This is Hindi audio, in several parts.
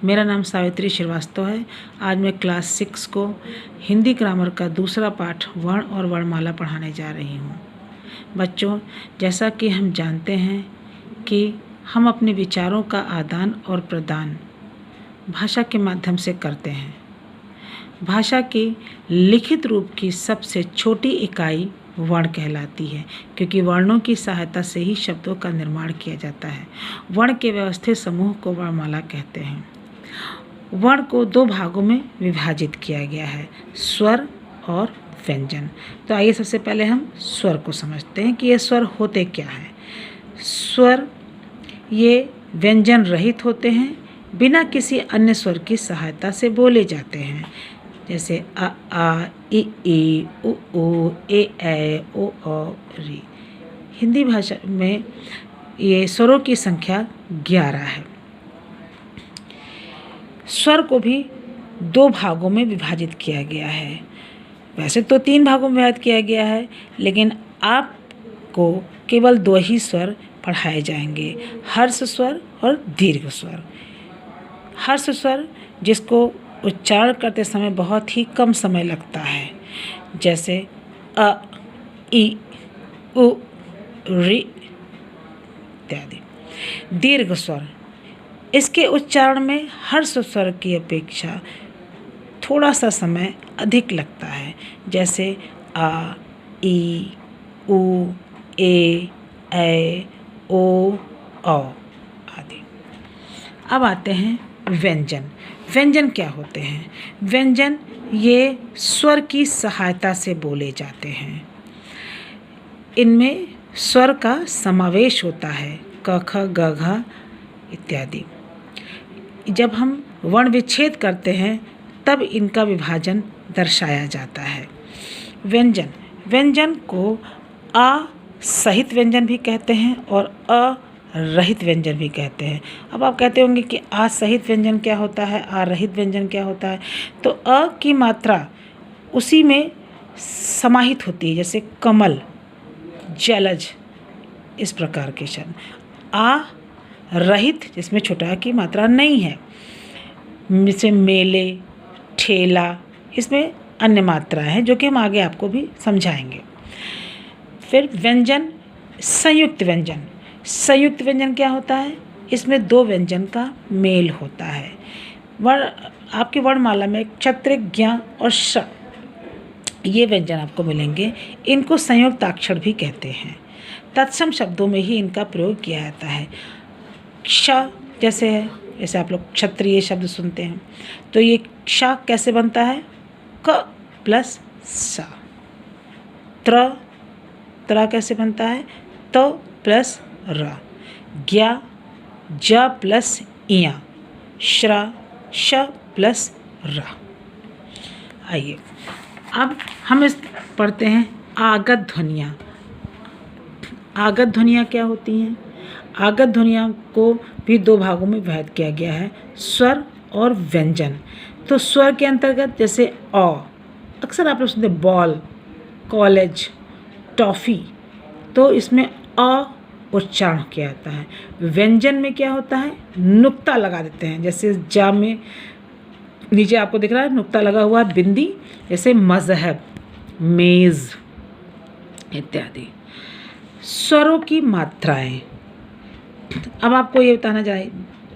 मेरा नाम सावित्री श्रीवास्तव है। आज मैं क्लास 6 को हिंदी ग्रामर का दूसरा पाठ वर्ण और वर्णमाला पढ़ाने जा रही हूँ। बच्चों, जैसा कि हम जानते हैं कि हम अपने विचारों का आदान और प्रदान भाषा के माध्यम से करते हैं। भाषा की लिखित रूप की सबसे छोटी इकाई वर्ण कहलाती है, क्योंकि वर्णों की सहायता से ही शब्दों का निर्माण किया जाता है। वर्ण के व्यवस्थित समूह को वर्णमाला कहते हैं। वर्ण को दो भागों में विभाजित किया गया है, स्वर और व्यंजन। तो आइए सबसे पहले हम स्वर को समझते हैं कि ये स्वर होते क्या हैं। स्वर ये व्यंजन रहित होते हैं, बिना किसी अन्य स्वर की सहायता से बोले जाते हैं, जैसे अ आ इ उ ऊ ए ओ री। हिंदी भाषा में ये स्वरों की संख्या 11 है। स्वर को भी दो भागों में विभाजित किया गया है। वैसे तो 3 भागों में विभाजित किया गया है, लेकिन आपको केवल 2 ही स्वर पढ़ाए जाएंगे, हर्ष स्वर और दीर्घ स्वर। हर्ष स्वर जिसको उच्चारण करते समय बहुत ही कम समय लगता है, जैसे अ इ उ रि इत्यादि। दीर्घ स्वर इसके उच्चारण में हर्ष स्वर की अपेक्षा थोड़ा सा समय अधिक लगता है, जैसे आ ई उ ए ओ आदि। अब आते हैं व्यंजन। व्यंजन क्या होते हैं? व्यंजन ये स्वर की सहायता से बोले जाते हैं। इनमें स्वर का समावेश होता है, क ख ग घ इत्यादि। जब हम वर्ण विच्छेद करते हैं तब इनका विभाजन दर्शाया जाता है। व्यंजन व्यंजन को आ सहित व्यंजन भी कहते हैं और अ रहित व्यंजन भी कहते हैं। अब आप कहते होंगे कि आ सहित व्यंजन क्या होता है, आ रहित व्यंजन क्या होता है? तो अ की मात्रा उसी में समाहित होती है, जैसे कमल, जलज, इस प्रकार के शब्द। आ रहित जिसमें छोटा की मात्रा नहीं है, जैसे मेले, ठेला, इसमें अन्य मात्राएं हैं जो कि हम आगे आपको भी समझाएंगे। फिर व्यंजन संयुक्त व्यंजन। संयुक्त व्यंजन क्या होता है? इसमें 2 व्यंजन का मेल होता है। वर्ण आपकी वर्णमाला में क्षत्रिय, ज्ञ और श ये व्यंजन आपको मिलेंगे। इनको संयुक्ताक्षर भी कहते हैं। तत्सम शब्दों में ही इनका प्रयोग किया जाता है। क्ष जैसे है, जैसे आप लोग क्षत्रिय शब्द सुनते हैं, तो ये क्ष कैसे बनता है? क प्लस स। त्र कैसे बनता है? त प्लस र। ज्ञ ज प्लस इया। श्र श प्लस र। आइए अब हम इस पढ़ते हैं आगत ध्वनियाँ। आगत ध्वनियाँ क्या होती हैं? आगत ध्वनियाँ को भी 2 भागों में विभाजित किया गया है, स्वर और व्यंजन। तो स्वर के अंतर्गत जैसे अ, अक्सर आप लोग सुनते हैं बॉल, कॉलेज, टॉफ़ी, तो इसमें अ उच्चारण किया जाता है। व्यंजन में क्या होता है? नुक्ता लगा देते हैं, जैसे जा में नीचे आपको दिख रहा है नुक्ता लगा हुआ है, बिंदी, जैसे मजहब, मेज़ इत्यादि। स्वरों की मात्राएं। अब आपको ये बताना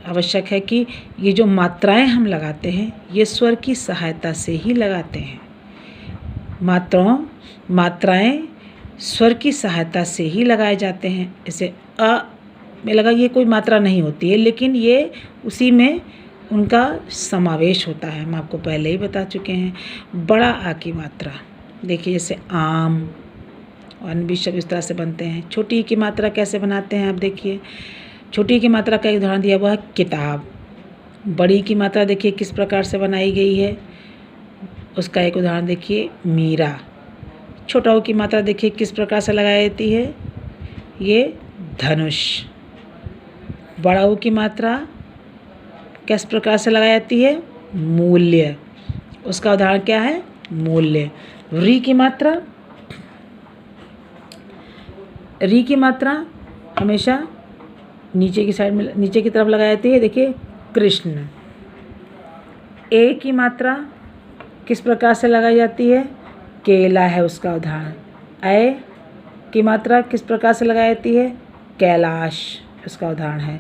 आवश्यक है कि ये जो मात्राएं हम लगाते हैं ये स्वर की सहायता से ही लगाते हैं। मात्राएं स्वर की सहायता से ही लगाए जाते हैं। जैसे अ में लगा, ये कोई मात्रा नहीं होती है, लेकिन ये उसी में उनका समावेश होता है। हम आपको पहले ही बता चुके हैं। बड़ा आ की मात्रा देखिए, जैसे आम, और अन्य भी शब्द इस तरह से बनते हैं। छोटी की मात्रा कैसे बनाते हैं आप देखिए। छोटी की मात्रा का एक उदाहरण दिया हुआ है किताब। बड़ी की मात्रा देखिए किस प्रकार से बनाई गई है, उसका एक उदाहरण देखिए मीरा। छोटा ओ की मात्रा देखिए किस प्रकार से लगाई जाती है, ये धनुष। बड़ा ओ की मात्रा किस प्रकार से लगाई जाती है, मूल्य। उसका उदाहरण क्या है, मूल्य। री की मात्रा हमेशा नीचे की साइड में, नीचे की तरफ लगाई जाती है। देखिए कृष्ण। ए की मात्रा किस प्रकार से लगाई जाती है? केला है उसका उदाहरण। ऐ की मात्रा किस प्रकार से लगाई जाती है? कैलाश उसका उदाहरण है।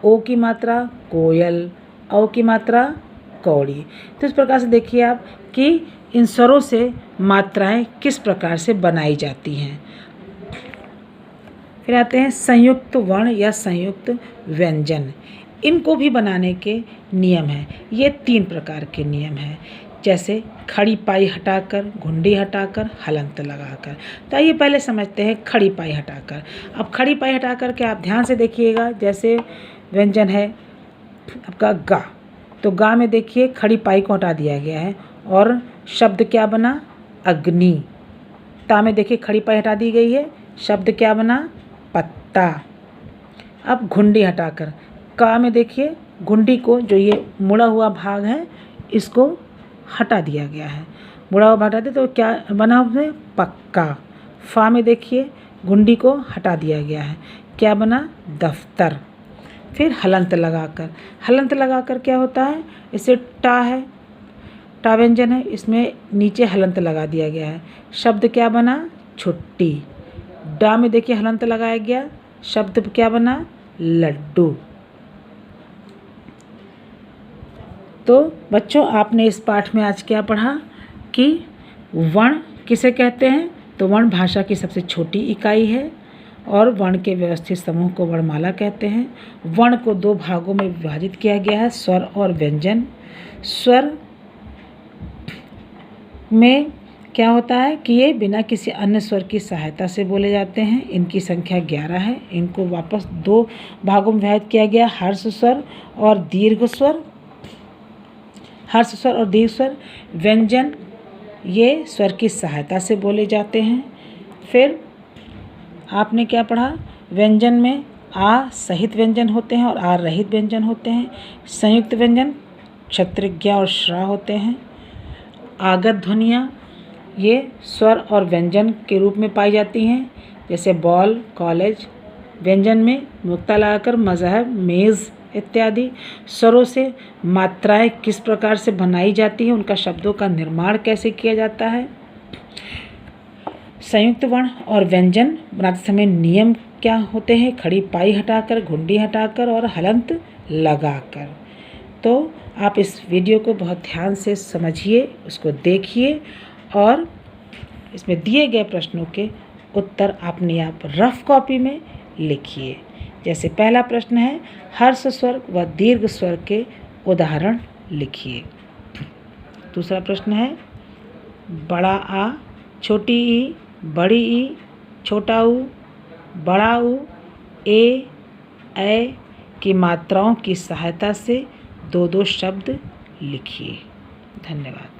ओ की मात्रा कोयल, औ की मात्रा कौड़ी। तो इस प्रकार से देखिए आप कि इन स्वरों से मात्राएं किस प्रकार से बनाई जाती हैं। फिर आते हैं संयुक्त वर्ण या संयुक्त व्यंजन। इनको भी बनाने के नियम हैं। ये 3 प्रकार के नियम हैं, जैसे खड़ी पाई हटाकर, घुंडी हटाकर, हलंत लगाकर। तो आइए पहले समझते हैं खड़ी पाई हटाकर। अब खड़ी पाई हटाकर के आप ध्यान से देखिएगा, जैसे व्यंजन है आपका गा, तो गा में देखिए खड़ी पाई को हटा दिया गया है और शब्द क्या बना? अग्नि। ता में देखिए खड़ी पाई हटा दी गई है, शब्द क्या बना? पत्ता। अब घुंडी हटाकर का में देखिए घुंडी को, जो ये मुड़ा हुआ भाग है, इसको हटा दिया गया है। मुड़ा हुआ भाग हटा दे तो क्या बना उसमें? पक्का। फा में देखिए घुंडी को हटा दिया गया है, क्या बना? दफ्तर। फिर हलंत लगाकर, हलंत लगाकर क्या होता है? इसे टा है, टा व्यंजन है, इसमें नीचे हलंत लगा दिया गया है, शब्द क्या बना? छुट्टी। डा में देखिए हलंत लगाया गया, शब्द क्या बना? लड्डू। तो बच्चों आपने इस पाठ में आज क्या पढ़ा कि वर्ण किसे कहते हैं? तो वर्ण भाषा की सबसे छोटी इकाई है और वर्ण के व्यवस्थित समूह को वर्णमाला कहते हैं। वर्ण को 2 भागों में विभाजित किया गया है, स्वर और व्यंजन। स्वर में क्या होता है कि ये बिना किसी अन्य स्वर की सहायता से बोले जाते हैं। इनकी संख्या 11 है। इनको वापस 2 भागों में विभाजित किया गया, हर्ष स्वर और दीर्घ स्वर। हर्ष स्वर और दीर्घ स्वर। व्यंजन ये स्वर की सहायता से बोले जाते हैं। फिर आपने क्या पढ़ा? व्यंजन में आ सहित व्यंजन होते हैं और आ रहित व्यंजन होते हैं। संयुक्त व्यंजन क्षत्रिज्ञ और श्रा होते हैं। आगत ध्वनियाँ ये स्वर और व्यंजन के रूप में पाई जाती हैं, जैसे बॉल, कॉलेज। व्यंजन में मुक्ता लगाकर मज़हब, मेज़ इत्यादि। स्वरों से मात्राएं किस प्रकार से बनाई जाती हैं, उनका शब्दों का निर्माण कैसे किया जाता है। संयुक्त वर्ण और व्यंजन बनाते समय नियम क्या होते हैं? खड़ी पाई हटाकर, घुंडी हटाकर और हलंत लगाकर। तो आप इस वीडियो को बहुत ध्यान से समझिए, उसको देखिए और इसमें दिए गए प्रश्नों के उत्तर अपने आप रफ कॉपी में लिखिए। जैसे पहला प्रश्न है, हर्ष स्वर व दीर्घ स्वर के उदाहरण लिखिए। दूसरा प्रश्न है, बड़ा आ, छोटी ई, बड़ी ई, छोटा ऊ, बड़ा ऊ, ए की मात्राओं की सहायता से 2-2 शब्द लिखिए। धन्यवाद।